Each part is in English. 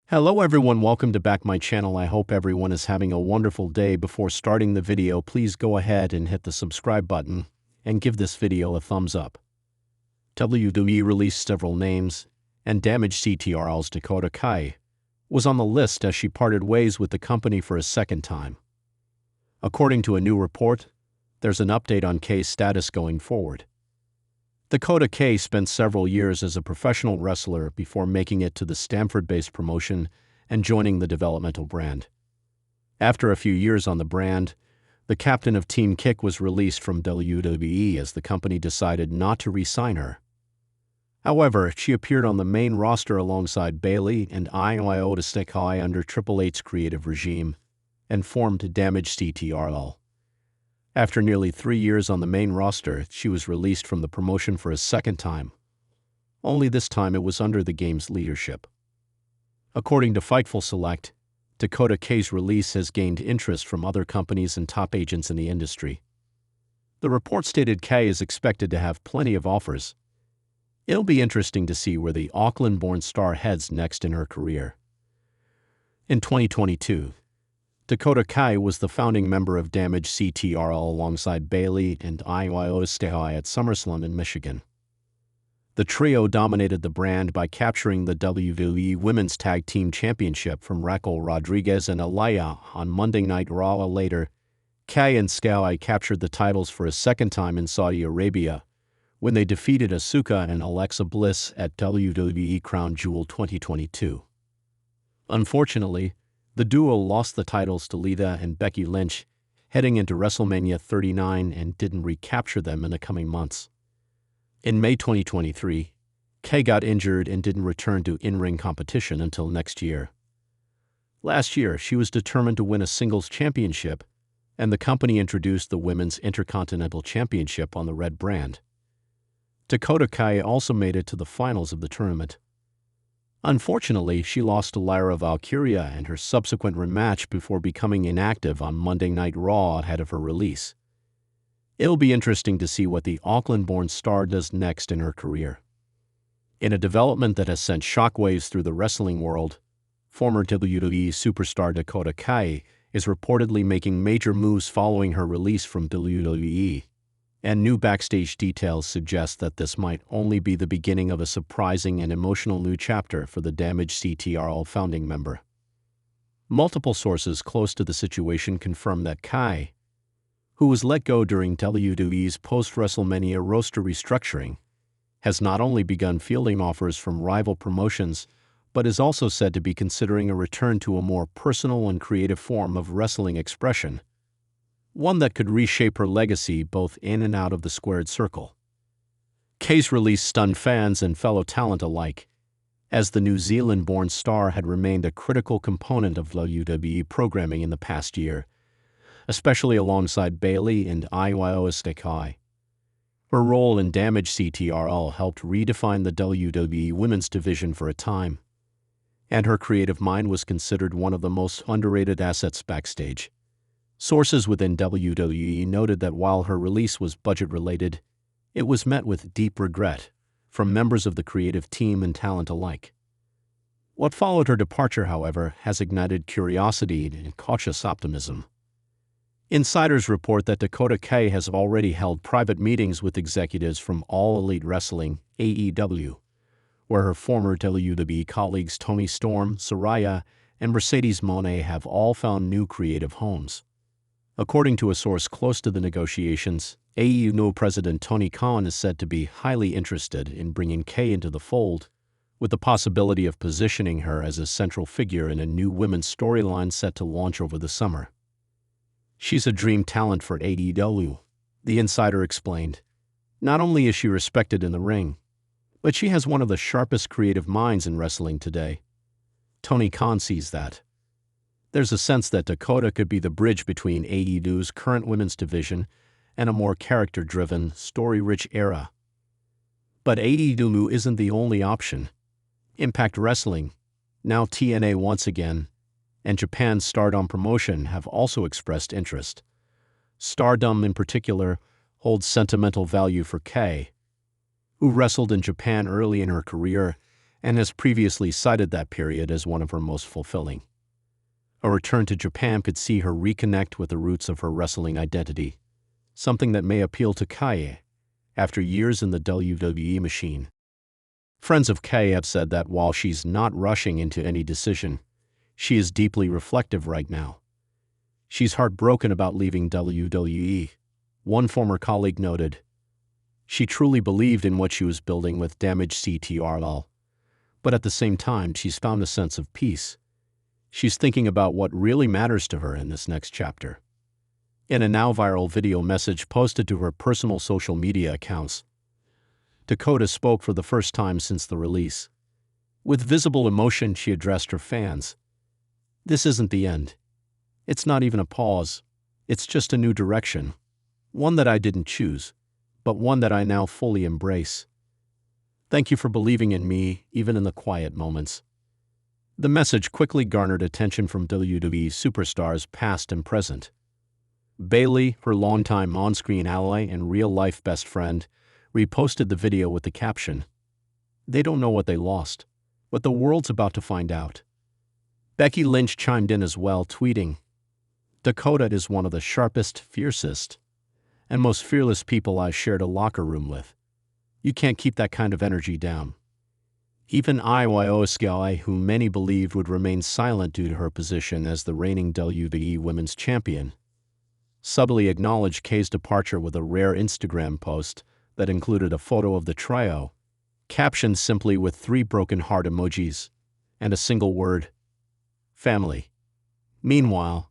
Hello everyone, welcome to back my channel. I hope everyone is having a wonderful day. Before starting the video, please go ahead and hit the subscribe button and give this video a thumbs up. WWE released several names, and damaged CTRL's Dakota Kai was on the list as she parted ways with the company for a second time. According to a new report, there's an update on Kay's status going forward. Dakota Kai spent several years as a professional wrestler before making it to the Stamford-based promotion and joining the developmental brand. After a few years on the brand, the captain of Team Kick was released from WWE as the company decided not to re-sign her. However, she appeared on the main roster alongside Bayley and Io Kai under Triple H's creative regime and formed damaged CTRL. After nearly 3 years on the main roster, she was released from the promotion for a second time. Only this time it was under the game's leadership. According to Fightful Select, Dakota Kai's release has gained interest from other companies and top agents in the industry. The report stated Kai is expected to have plenty of offers. It'll be interesting to see where the Auckland-born star heads next in her career. In 2022, Dakota Kai was the founding member of Damaged CTRL alongside Bayley and Io Kai at SummerSlam in Michigan. The trio dominated the brand by capturing the WWE Women's Tag Team Championship from Raquel Rodriguez and Aliyah on Monday Night Raw. Later, Kai and Sky captured the titles for a second time in Saudi Arabia when they defeated Asuka and Alexa Bliss at WWE Crown Jewel 2022. Unfortunately, the duo lost the titles to Lita and Becky Lynch heading into WrestleMania 39 and didn't recapture them in the coming months. In May 2023, Kai got injured and didn't return to in-ring competition until next year. Last year, she was determined to win a singles championship, and the company introduced the Women's Intercontinental Championship on the red brand. Dakota Kai also made it to the finals of the tournament. Unfortunately, she lost to Lyra Valkyria and her subsequent rematch before becoming inactive on Monday Night Raw ahead of her release. It'll be interesting to see what the Auckland-born star does next in her career. In a development that has sent shockwaves through the wrestling world, former WWE superstar Dakota Kai is reportedly making major moves following her release from WWE. And new backstage details suggest that this might only be the beginning of a surprising and emotional new chapter for the damaged CTRL founding member. Multiple sources close to the situation confirm that Kai, who was let go during WWE's post-WrestleMania roster restructuring, has not only begun fielding offers from rival promotions, but is also said to be considering a return to a more personal and creative form of wrestling expression, one that could reshape her legacy both in and out of the squared circle. Kai's release stunned fans and fellow talent alike, as the New Zealand-born star had remained a critical component of WWE programming in the past year, especially alongside Bayley and Io Kai. Her role in Damaged CTRL helped redefine the WWE Women's division for a time, and her creative mind was considered one of the most underrated assets backstage. Sources within WWE noted that while her release was budget-related, it was met with deep regret from members of the creative team and talent alike. What followed her departure, however, has ignited curiosity and cautious optimism. Insiders report that Dakota Kai has already held private meetings with executives from All Elite Wrestling, AEW, where her former WWE colleagues Toni Storm, Saraya, and Mercedes Moné have all found new creative homes. According to a source close to the negotiations, AEW President Tony Khan is said to be highly interested in bringing Kai into the fold, with the possibility of positioning her as a central figure in a new women's storyline set to launch over the summer. She's a dream talent for AEW, the insider explained. Not only is she respected in the ring, but she has one of the sharpest creative minds in wrestling today. Tony Khan sees that. There's a sense that Dakota could be the bridge between AEW's current women's division and a more character-driven, story-rich era. But AEW isn't the only option. Impact Wrestling, now TNA once again, and Japan's Stardom promotion have also expressed interest. Stardom, in particular, holds sentimental value for Kai, who wrestled in Japan early in her career and has previously cited that period as one of her most fulfilling. A return to Japan could see her reconnect with the roots of her wrestling identity, something that may appeal to Kaie after years in the WWE machine. Friends of Kaie have said that while she's not rushing into any decision, she is deeply reflective right now. She's heartbroken about leaving WWE, one former colleague noted. She truly believed in what she was building with Damage CTRL, but at the same time she's found a sense of peace. She's thinking about what really matters to her in this next chapter. In a now viral video message posted to her personal social media accounts, Dakota spoke for the first time since the release. With visible emotion, she addressed her fans. "This isn't the end. It's not even a pause. It's just a new direction. One that I didn't choose, but one that I now fully embrace. Thank you for believing in me, even in the quiet moments." The message quickly garnered attention from WWE superstars past and present. Bayley, her longtime on-screen ally and real-life best friend, reposted the video with the caption, "They don't know what they lost, but the world's about to find out." Becky Lynch chimed in as well, tweeting, "Dakota is one of the sharpest, fiercest, and most fearless people I shared a locker room with. You can't keep that kind of energy down." Even Iwai, who many believed would remain silent due to her position as the reigning WWE Women's Champion, subtly acknowledged Kai's departure with a rare Instagram post that included a photo of the trio, captioned simply with 3 broken heart emojis and a single word, "family." Meanwhile,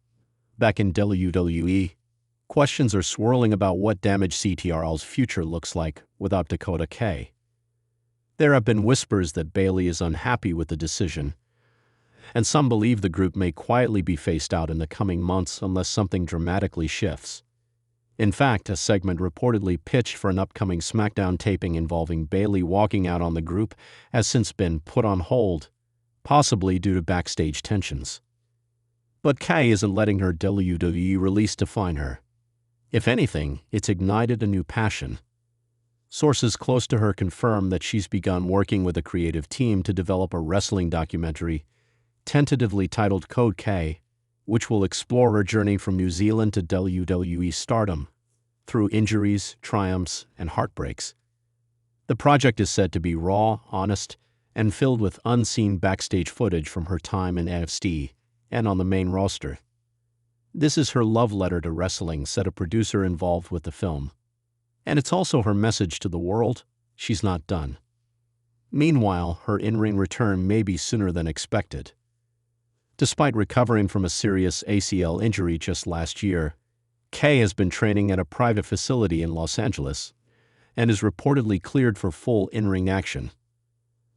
back in WWE, questions are swirling about what Damage CTRL's future looks like without Dakota Kai. There have been whispers that Bayley is unhappy with the decision, and some believe the group may quietly be phased out in the coming months unless something dramatically shifts. In fact, a segment reportedly pitched for an upcoming SmackDown taping involving Bayley walking out on the group has since been put on hold, possibly due to backstage tensions. But Kai isn't letting her WWE release define her. If anything, it's ignited a new passion. Sources close to her confirm that she's begun working with a creative team to develop a wrestling documentary, tentatively titled Code K, which will explore her journey from New Zealand to WWE stardom, through injuries, triumphs, and heartbreaks. The project is said to be raw, honest, and filled with unseen backstage footage from her time in NXT and on the main roster. "This is her love letter to wrestling," said a producer involved with the film. "And it's also her message to the world, she's not done." Meanwhile, her in-ring return may be sooner than expected. Despite recovering from a serious ACL injury just last year, Kai has been training at a private facility in Los Angeles and is reportedly cleared for full in-ring action.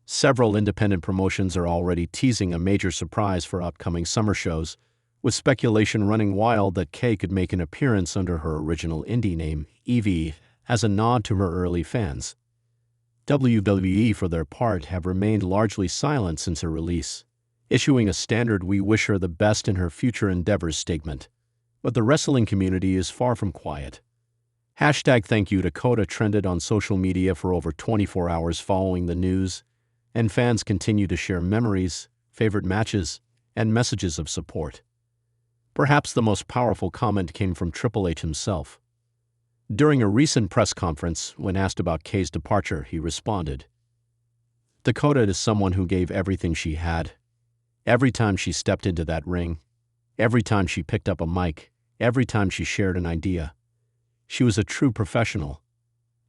Several independent promotions are already teasing a major surprise for upcoming summer shows, with speculation running wild that Kai could make an appearance under her original indie name, Evie, as a nod to her early fans. WWE, for their part, have remained largely silent since her release, issuing a standard "We wish her the best in her future endeavors" statement. But the wrestling community is far from quiet. #ThankYou Dakota trended on social media for over 24 hours following the news, and fans continue to share memories, favorite matches, and messages of support. Perhaps the most powerful comment came from Triple H himself. During a recent press conference, when asked about Kai's departure, he responded, "Dakota is someone who gave everything she had. Every time she stepped into that ring, every time she picked up a mic, every time she shared an idea. She was a true professional.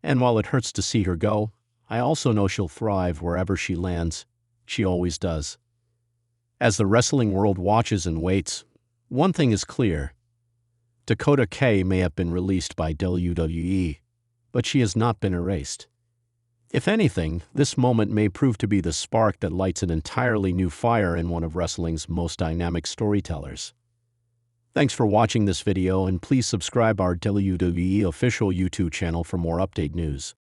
And while it hurts to see her go, I also know she'll thrive wherever she lands. She always does." As the wrestling world watches and waits, one thing is clear. Dakota Kai may have been released by WWE, but she has not been erased. If anything, this moment may prove to be the spark that lights an entirely new fire in one of wrestling's most dynamic storytellers. Thanks for watching this video, and please subscribe our WWE official YouTube channel for more update news.